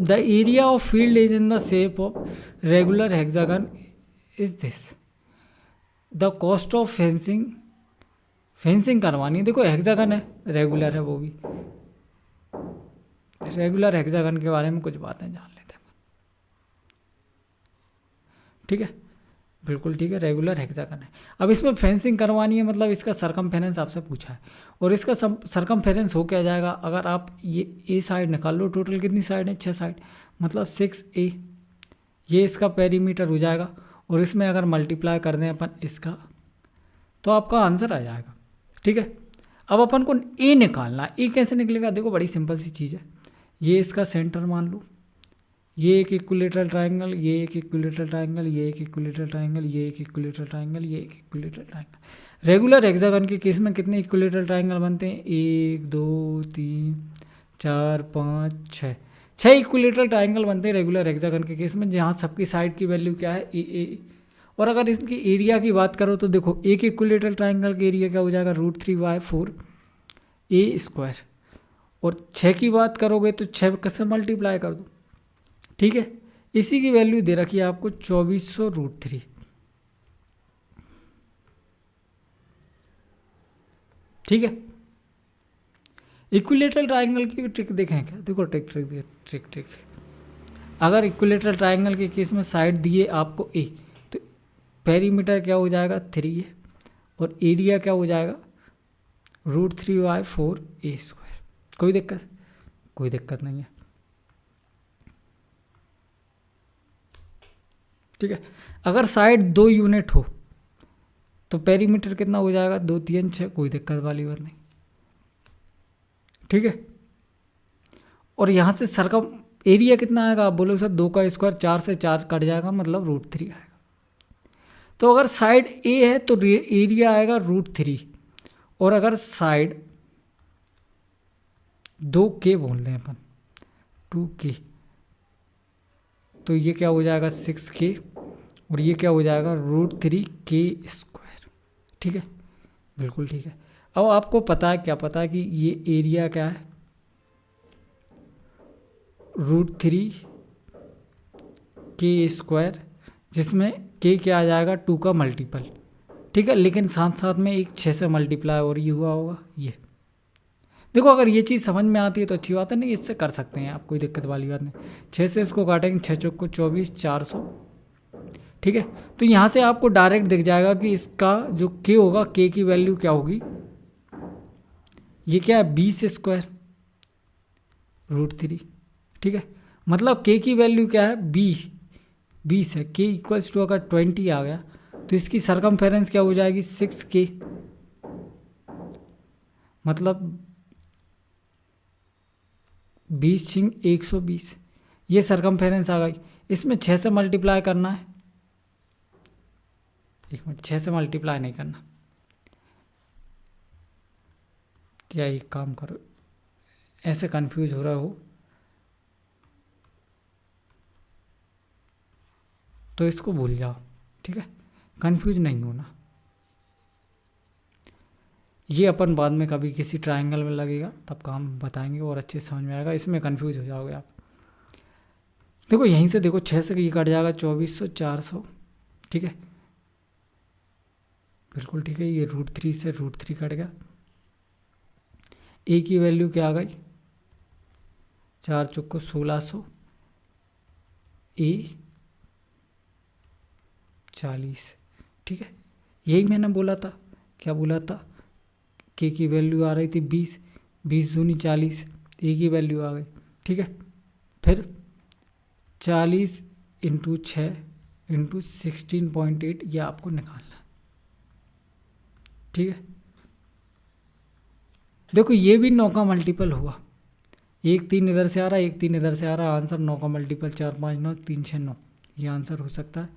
The area of field is in the shape of regular hexagon is this. The cost of fencing करवानी, देखो hexagon है, regular है, वो भी regular hexagon के बारे में कुछ बातें जान लेते हैं। ठीक है, बिल्कुल ठीक है, रेगुलर हेक्सागन है। अब इसमें फेंसिंग करवानी है, मतलब इसका सरकमफेरेंस आपसे पूछा है, और इसका सरकमफेरेंस हो क्या जाएगा, अगर आप ये ए साइड निकाल लो, टोटल कितनी साइड है, 6 साइड, मतलब 6A, ये इसका पेरीमीटर हो जाएगा, और इसमें अगर मल्टीप्लाई कर दें अपन इसका, तो आपका आंसर आ जाएगा। ठीक है, अब अपन को ए निकालना, ए कैसे निकलेगा, देखो बड़ी सिंपल सी चीज़ है, ये इसका सेंटर मान लो, ये एक इक्विलेटरल ट्रायंगल, ये एक इक्विलेटरल ट्रायंगल, ये एक इक्विलेटरल ट्रायंगल, ये एक इक्विलेटरल ट्रायंगल, ये एक इक्विलेटरल ट्रायंगल। रेगुलर हेक्सागन के केस में कितने इक्विलेटरल ट्रायंगल बनते हैं, 1 2 3 4 5 6 इक्विलेटरल ट्रायंगल बनते हैं रेगुलर हेक्सागन के केस में, जहाँ सबकी साइड की वैल्यू क्या है, ए। और अगर इसकी एरिया की बात करो तो देखो, एक इक्विलेटरल ट्रायंगल का एरिया क्या हो जाएगा, √3/4A², और 6 की बात करोगे तो 6 कैसे मल्टीप्लाई कर दो। ठीक है, इसी की वैल्यू दे रखी है आपको 2400√3। ठीक है, इक्विलेटरल ट्रायंगल की ट्रिक देखें क्या, देखो ट्रिक अगर इक्विलेटरल ट्रायंगल के केस में साइड दिए आपको ए, तो पेरीमीटर क्या हो जाएगा, 3 है, और एरिया क्या हो जाएगा, √3/4A²। कोई दिक्कत नहीं है। ठीक है, अगर साइड 2 यूनिट हो तो पेरीमीटर कितना हो जाएगा, 2 3 6, कोई दिक्कत वाली बात नहीं। ठीक है, और यहाँ से सरकम एरिया कितना आएगा, आप बोलोगे सर 2 का स्क्वायर, 4 से 4 कट जाएगा, मतलब √3 आएगा। तो अगर साइड ए है तो एरिया आएगा √3, और अगर साइड 2K बोल दें अपन, 2K, तो ये क्या हो जाएगा, 6K, और ये क्या हो जाएगा, √3K²। ठीक है, बिल्कुल ठीक है। अब आपको पता है, क्या पता है कि ये एरिया क्या है, √3K², जिसमें K क्या आ जाएगा, 2 का मल्टीपल। ठीक है, लेकिन साथ साथ में एक 6 से मल्टीप्लाई और ये हुआ होगा, ये देखो, अगर ये चीज़ समझ में आती है तो अच्छी बात है, नहीं इससे कर सकते हैं आप, कोई दिक्कत वाली बात नहीं। 6 से इसको काटेंगे, 6 चौक को 24, 400। ठीक है, तो यहाँ से आपको डायरेक्ट दिख जाएगा कि इसका जो K होगा, K की वैल्यू क्या होगी, ये क्या है, 20²√3। ठीक है, मतलब K की वैल्यू क्या है, 20 है। K इक्वल्स टू अगर 20 आ गया तो इसकी सरकमफेरेंस क्या हो जाएगी, 6K, मतलब 20×120, ये सरकमफेरेंस आ गई। इसमें 6 से मल्टीप्लाई करना है, 1 मिनट, 6 से मल्टीप्लाई नहीं करना, क्या एक काम करो, ऐसे कंफ्यूज हो रहा हो तो इसको भूल जाओ। ठीक है, कंफ्यूज नहीं होना, ये अपन बाद में कभी किसी ट्रायंगल में लगेगा तब काम बताएंगे और अच्छे से समझ में आएगा, इसमें कंफ्यूज हो जाओगे आप। देखो यहीं से देखो, 6 से ये कट जाएगा, 2400, 400। ठीक है, बिल्कुल ठीक है, ये √3 से √3 कट गया। ए की वैल्यू क्या आ गई, 4 चौक को 1600, ए 40। ठीक है, यही मैंने बोला था, क्या बोला था, K की वैल्यू आ रही थी 20, 20 दूनी 40, ए की वैल्यू आ गई। ठीक है, फिर 40 × 6 × 16.8, यह आपको निकालना। ठीक है, देखो ये भी 9 का मल्टीपल हुआ, 1 3 इधर से आ रहा है, 1 3 इधर से आ रहा है, आंसर 9 का मल्टीपल, 4 5 9, 3 6 9, ये आंसर हो सकता है।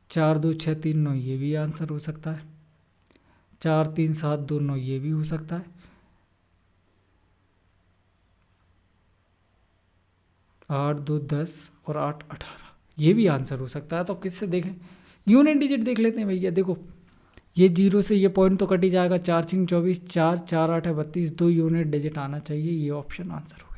4 2 6 3 9, ये भी आंसर हो सकता है। 4 3 7 2 9, ये भी हो सकता है। 8 2 10 और 8 18, ये भी आंसर हो सकता है। तो किससे देखें, यूनिट डिजिट देख लेते हैं भैया। देखो ये 0 से ये पॉइंट तो कट ही जाएगा, 4 6 24, 4 4 8 32, 2 यूनिट डिजिट आना चाहिए, ये ऑप्शन आंसर हो।